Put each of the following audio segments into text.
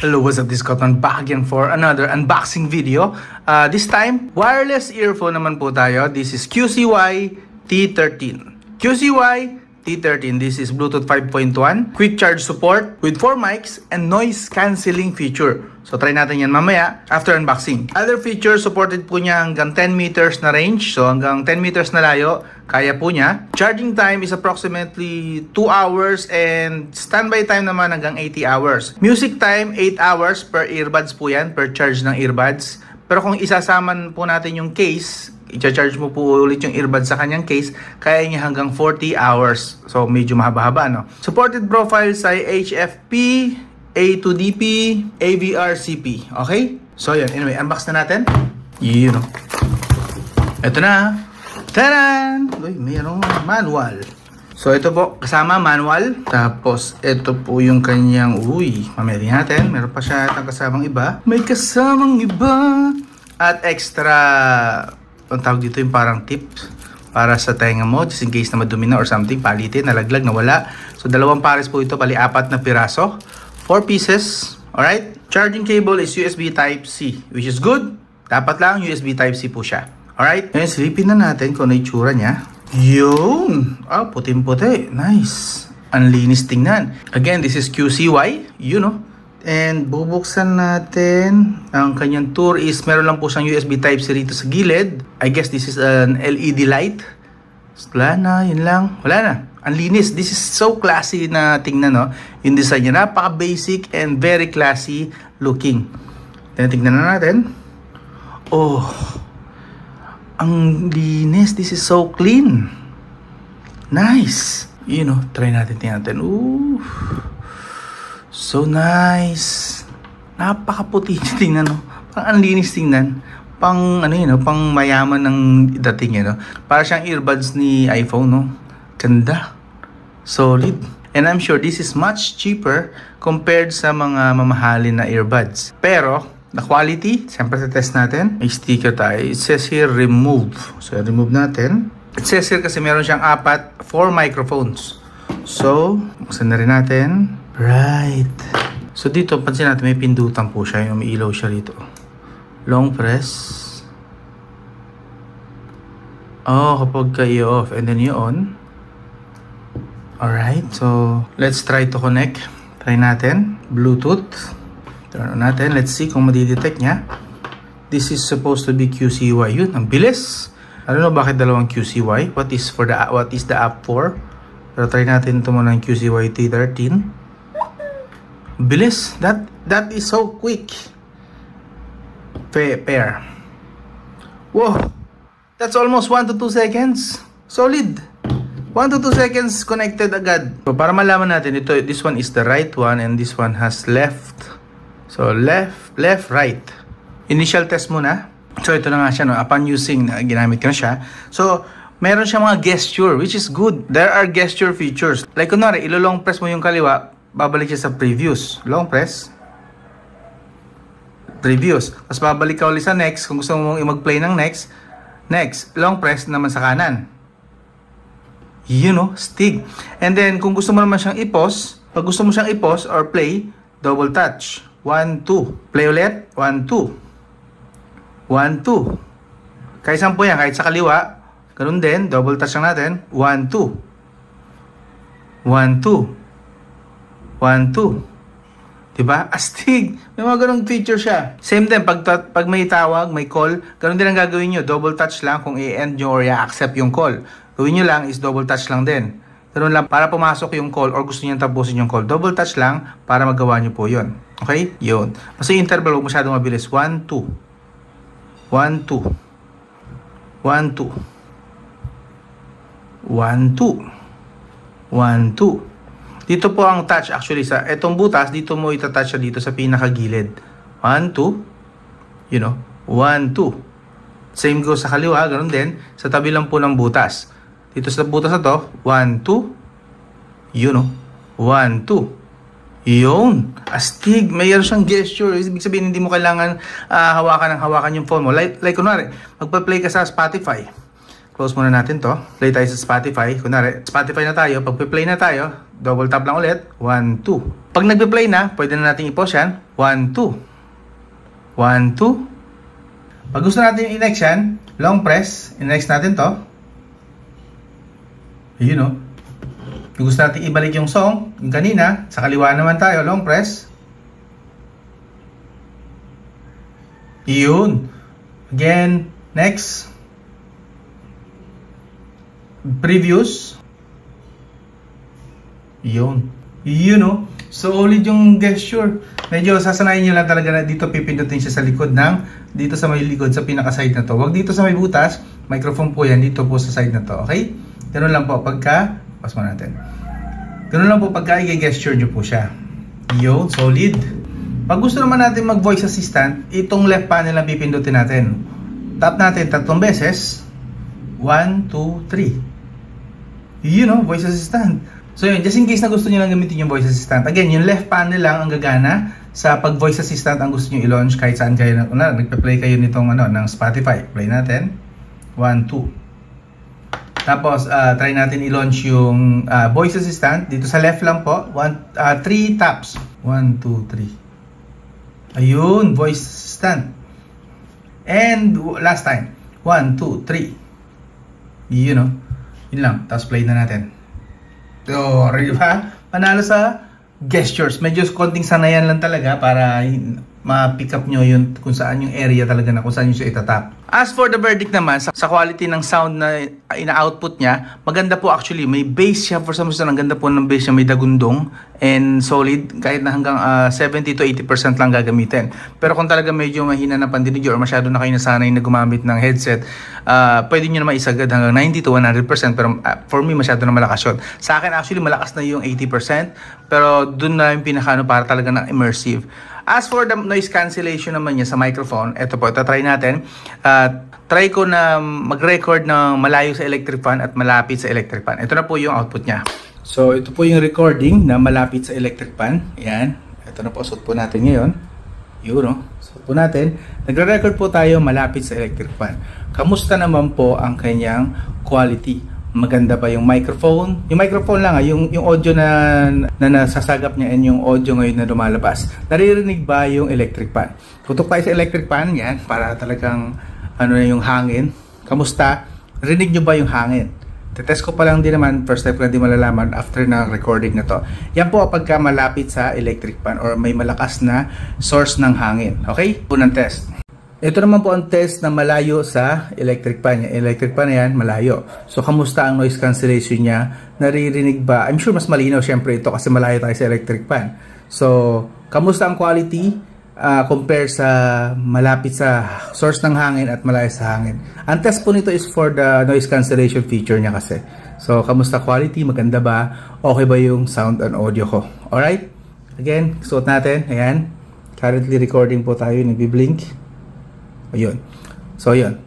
Hello, what's up? This is Cotton back again for another unboxing video. This time, wireless earphone naman po tayo. This is QCY T13. QCY T13. This is Bluetooth 5.1, quick charge support with 4 mics and noise cancelling feature. So try natin yan mamaya after unboxing. Other features, supported po niya hanggang 10 meters na range. So hanggang 10 meters na layo, kaya po niya. Charging time is approximately 2 hours and standby time naman hanggang 80 hours. Music time, 8 hours per earbuds po yan, per charge ng earbuds. Pero kung isasaman po natin yung case, i-charge mo po ulit yung earbuds sa kanyang case, kaya niya hanggang 40 hours. So medyo mahaba-haba, no? Supported profiles ay HFP, A2DP, AVRCP. Okay? So yan, anyway, unbox na natin. You know. Ito na. Taran! Uy, mayroong manual. So ito po, kasama manual. Tapos ito po yung kanyang, mamaya natin. Meron pa siya at kasamang iba. May kasamang iba. At extra, ang tawag dito yung parang tips para sa tenga mo, just in case na madumi na or something, palitin, nalaglag, nawala. So dalawang pares po ito, bali 4 na piraso. 4 pieces. Alright? Charging cable is USB Type-C, which is good. Dapat lang USB Type-C po siya. Alright? Ngayon, silipin na natin kung ano yung tsura niya. Yun! Puting-puti. Nice. Ang linis tingnan. Again, this is QCY. You know. And bubuksan natin. Ang kanyang tour is meron lang po siyang USB Type-C rito sa gilid. I guess this is an LED light. Wala na, yun lang. Wala na. Ang linis. This is so classy na tingnan, no? Yung design niya. Napaka-basic and very classy looking. Tingnan na natin. Oh, ang linis. This is so clean. Nice. You know, try natin. Tingnan natin. Ooh. So nice. Napakaputi tingnan, no? Pang ang linis tingnan. Pang ano yun, no? Pang mayaman ng dating yun, no? Para siyang earbuds ni iPhone, no? Ganda. Solid. And I'm sure this is much cheaper compared sa mga mamahalin na earbuds. Pero the quality, siyempre sa test natin. May sticker tayo. It says here remove. So remove natin. It says here kasi meron siyang 4 microphones. So buksan na rin natin. Right. So dito, pansin natin may pindutan po siya. Yung may ilaw siya rito. Long press. Kapag ka i-off and then i-on. Alright. So, let's try to connect. Try natin. Bluetooth. Turn on natin. Let's see kung madidetect niya. This is supposed to be QCY. Yun, ang bilis. I don't know bakit dalawang QCY. What is the app for? Pero try natin ito muna ng QCY T13. Bilis. That is so quick. Pair. Whoa. That's almost 1 to 2 seconds. Solid. 1 to 2 seconds connected agad. So para malaman natin ito, this one is the right one and this one has left. So left, right. Initial test muna. So ito na nga siya, no? Upon using, ginamit ko na siya. So meron siya mga gesture, which is good. There are gesture features. Like kunwari, ilo-long press mo yung kaliwa, babalik siya sa previous. Long press. Previous. Tapos babalik ka ulit sa next. Kung gusto mong mag-play ng next. Next. Long press naman sa kanan. You know, stick. And then, kung gusto mo naman siyang i-pause, pag gusto mo siyang i-pause or play, double touch. 1, 2. Play ulit. 1, 2. 1, 2. Kahit saan po yan, kahit sa kaliwa. Ganun din, double touch lang natin. 1, 2. 1, 2. 1, 2. Diba? Astig. May mga ganung feature siya. Same din, pag may tawag, may call, ganun din ang gagawin nyo. Double touch lang kung i-end nyo or i-accept yung call. Gawin nyo lang is double touch lang din. Ganun lang para pumasok yung call or gusto nyo tapusin yung call. Double touch lang para magawa nyo po yun. Okay? Yun. Kasi interval, huwag masyadong mabilis. 1, 2. 1, 2. 1, 2. 1, 2. 1, 2. Dito po ang touch actually sa etong butas, dito mo itatouch siya dito sa pinakagilid. 1, 2. You know, 1, 2. Same goes sa kaliwa, ganoon din. Sa tabi lang po ng butas. Dito sa butas na to, 1, 2. You know, 1, 2. Yun. Astig. Mayroon siyang gesture. Ibig sabihin, hindi mo kailangan hawakan yung phone mo. Like kunwari, magpa-play ka sa Spotify. Close muna natin to. Play tayo sa Spotify. Kunwari, Spotify na tayo. Pag play na tayo, double tap lang ulit. 1, 2. Pag nagpe-play na, pwede na natin i-pause yan. 1, 2. 1, 2. Pag gusto natin yung i-next yan, long press, i-next natin to. Ayun o. Kung gusto natin ibalik yung song, yung kanina, sa kaliwa naman tayo, long press. Yun. Again, next. Previews. Yun. Yun o. Solid yung gesture. Medyo sasanayin nyo lang talaga na dito pipindutin siya sa likod ng, dito sa may likod, sa pinaka-side na to. Huwag dito sa may butas. Microphone po yan. Dito po sa side na to. Okay? Ganun lang po pagka, pas mo natin. Ganun lang po pagka i-gesture nyo po siya. Yun. Solid. Pag gusto naman natin mag-voice assistant, itong left panel ang pipindutin natin. Tap natin 3 beses. 1, 2, 3. Yun o. Voice assistant. So yun, just in case na gusto nyo lang gamitin yung voice assistant. Again, yung left panel lang ang gagana sa pag voice assistant ang gusto nyo i-launch kahit saan kayo. Nagpe-play kayo nitong ng Spotify. Play natin. 1, 2. Tapos, try natin i-launch yung voice assistant. Dito sa left lang po. 3 taps. 1, 2, 3. Ayun, voice assistant. And last time. 1, 2, 3. Yun o. Yun lang. Tapos play na natin. So, diba? Panalo sa gestures. Medyo konting sanayan lang talaga para ma-pick up nyo yun kung saan yung area talaga na kung saan yung siya itatap. As for the verdict naman, sa quality ng sound na ina-output niya, maganda po actually. May bass siya. For some reason, ang ganda po ng bass niya. May dagundong and solid. Kahit na hanggang 70 to 80% lang gagamitin. Pero kung talaga medyo mahina na pandinig or masyado na kayo nasanay na gumamit ng headset, pwede nyo naman isagad hanggang 90 to 100%. Pero for me, masyado na malakas yun. Sa akin, actually, malakas na yung 80%. Pero dun na yung pinakano para talaga ng immersive. As for the noise cancellation naman niya sa microphone, ito po, ito try natin. Try ko na mag-record ng malayo sa electric fan at malapit sa electric fan. Ito na po yung output niya. So, ito po yung recording na malapit sa electric fan. Ayan. Ito na po, suot po natin ngayon. Yun, no? Suot po natin. Nagre-record po tayo malapit sa electric fan. Kamusta naman po ang kanyang quality? Maganda ba yung microphone? Yung microphone lang, yung audio na nasasagap niya and yung audio ngayon na lumalabas. Naririnig ba yung electric fan? Tutok tayo sa electric fan, yan, para talagang ano na yung hangin. Kamusta? Rinig nyo ba yung hangin? Tetest ko pa lang din naman, first time ko na din malalaman after na recording na to. Yan po pagka malapit sa electric fan or may malakas na source ng hangin. Okay? Unang test. Ito naman po ang test na malayo sa electric fan. Yung electric fan na yan, malayo. So, kamusta ang noise cancellation niya? Naririnig ba? I'm sure mas malinaw syempre ito kasi malayo tayo sa electric fan. So, kamusta ang quality compare sa malapit sa source ng hangin at malayo sa hangin? Ang test po nito is for the noise cancellation feature niya kasi. So, kamusta quality? Maganda ba? Okay ba yung sound and audio ko? Alright? Again, suot natin. Ayan. Currently recording po tayo. Nagbi-blink. Ayun. So, ayun.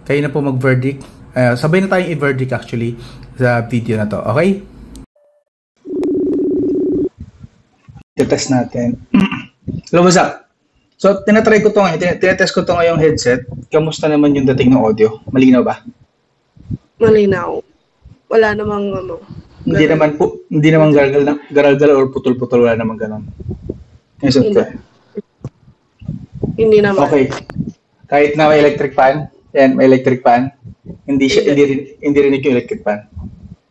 Kayo na po mag-verdict. Sabay na tayong i-verdict actually sa video na to. Okay? Test natin. Hello, what's up? So, tinatry ko to ngayon. Tinatest ko to ngayong headset. Kamusta naman yung dating ng audio? Malinaw ba? Malinaw. Wala namang ano. Hindi naman gargal or putol-putol. Wala namang ganon. Hindi naman. Okay. Kahit na may electric fan, may electric fan, hindi rinig yung electric fan.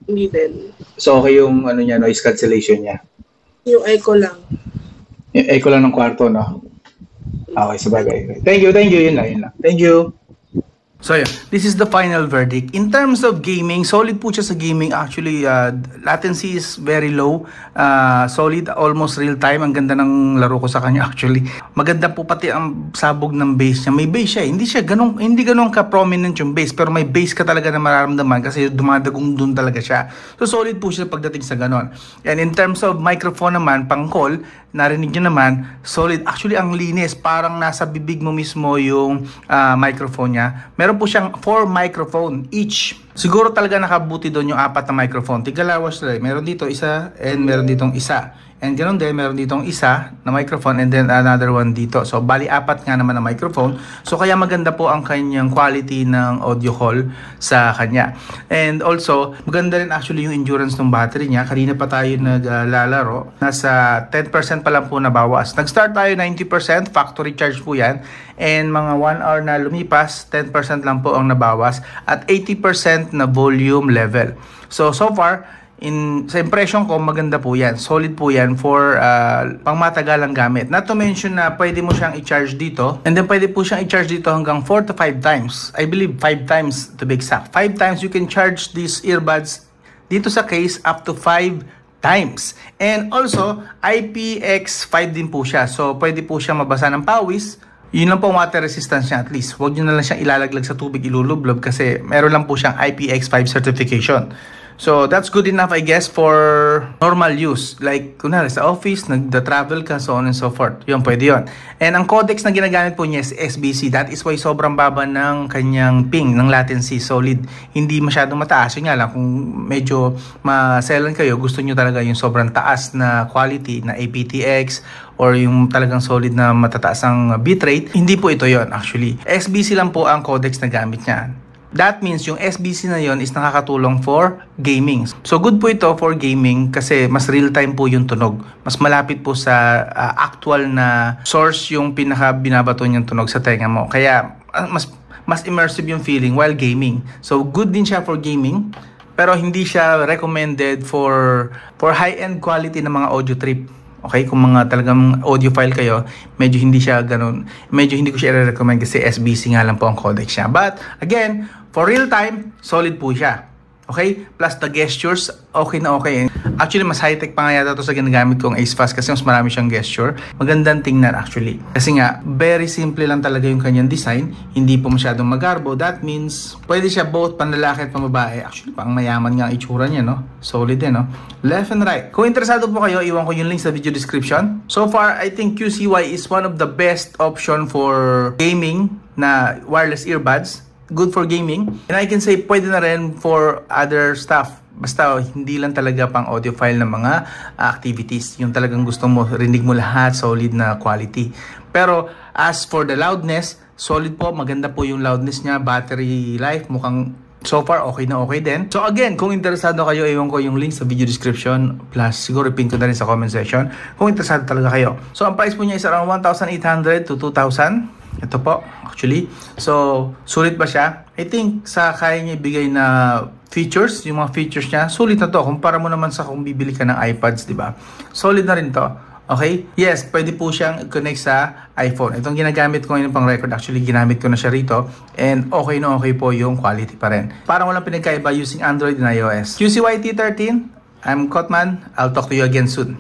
Hindi din. So okay yung noise cancellation niya. Yung echo lang. Yung echo lang ng kwarto, no? Okay, sabagay. Thank you. Yun lang. Thank you. So yeah, this is the final verdict. In terms of gaming, solid po siya sa gaming. Actually, latency is very low. Solid, almost real time. Ang ganda ng laro ko sa kanya actually. Maganda po pati ang sabog ng bass niya. May bass siya. Hindi ganun ka-prominent yung bass. Pero may bass ka talaga na mararamdaman kasi dumadagong dun talaga siya. So solid po siya pagdating sa ganon. And in terms of microphone naman, pang call, narinig nyo naman, solid. Actually, ang linis. Parang nasa bibig mo mismo yung microphone niya. Meron po siyang 4 microphone each. Siguro talaga nakabuti doon yung 4 na microphone. Tigalawas lang. Meron dito isa and meron ditong isa. And ganoon din, meron ditong isa na microphone and then another one dito. So, bali 4 nga naman na microphone. So, kaya maganda po ang kanyang quality ng audio call sa kanya. And also, maganda rin actually yung endurance ng battery niya. Kanina pa tayo naglalaro. Nasa 10% pa lang po nabawas. Nag-start tayo 90%, factory charge po yan. And mga 1 hour na lumipas, 10% lang po ang nabawas. At 80% na volume level. So far, sa impression ko, maganda po yan. Solid po yan for pangmatagalang gamit. Not to mention na pwede mo siyang i-charge dito. And then pwede po siyang i-charge dito hanggang 4 to 5 times. I believe 5 times to be exact. 5 times you can charge these earbuds dito sa case up to 5 times. And also, IPX5 din po siya. So, pwede po siya mabasa ng pawis. Yun lang po water resistance niya at least. Huwag nyo na lang siyang ilalaglag sa tubig, ilulublob kasi meron lang po siyang IPX5 certification. So, that's good enough, I guess, for normal use. Like, kunwari, sa office, nagda-travel ka, so on and so forth. Yun, pwede yun. And ang codecs na ginagamit po niya is SBC. That is why sobrang baba ng kanyang ping, ng latency, solid. Hindi masyadong mataas. Yun nga lang, kung medyo maselan kayo, gusto nyo talaga yung sobrang taas na quality na aptX or yung talagang solid na matataas ang bitrate. Hindi po ito yon actually. SBC lang po ang codecs na gamit niya. That means yung SBC na yon is nakakatulong for gaming. So good po ito for gaming kasi mas real time po yung tunog. Mas malapit po sa actual na source yung pinaka binabato niyang tunog sa tenga mo. Kaya mas immersive yung feeling while gaming. So good din siya for gaming. Pero hindi siya recommended for high-end quality na mga audio trip. Okay, kung mga talagang audiophile kayo, medyo hindi siya ganun. Medyo hindi ko siya i-recommend kasi SBC nga lang po ang codec siya. But again, for real time, solid po siya. Okay? Plus the gestures, okay na okay. Actually, mas high-tech pa nga yata ito sa ginagamit kong Ace Fast kasi mas marami siyang gesture. Magandang tingnan actually. Kasi nga, very simple lang talaga yung kanyang design. Hindi po masyadong magarbo. That means, pwede siya both panlalaki at pambabae. Actually, pang mayaman nga ang itsura niya, no? Solid din, no? Left and right. Kung interesado po kayo, iwan ko yung link sa video description. So far, I think QCY is one of the best option for gaming na wireless earbuds. Good for gaming. And I can say pwede na rin for other stuff. Basta hindi lang talaga pang audiophile na mga activities. Yung talagang gusto mo, rinig mo lahat, solid na quality. Pero as for the loudness, solid po, maganda po yung loudness niya. Battery life, mukhang so far okay na okay din. So again, kung interesado kayo, iwan ko yung link sa video description. Plus siguro pin ko na rin sa comment section kung interesado talaga kayo. So ang price po niya is around 1,800 to 2,000. Ito po, actually. So, sulit ba siya? I think sa kaya niya ibigay na features, yung mga features niya, sulit na to. Kumpara mo naman sa kung bibili ka ng iPads, di ba? Solid na rin to. Okay? Yes, pwede po siyang connect sa iPhone. Itong ginagamit ko ngayon pang record, actually ginamit ko na siya rito. And okay na okay po yung quality pa rin. Parang walang pinagkaiba using Android and iOS. QCY T13, I'm Kotman. I'll talk to you again soon.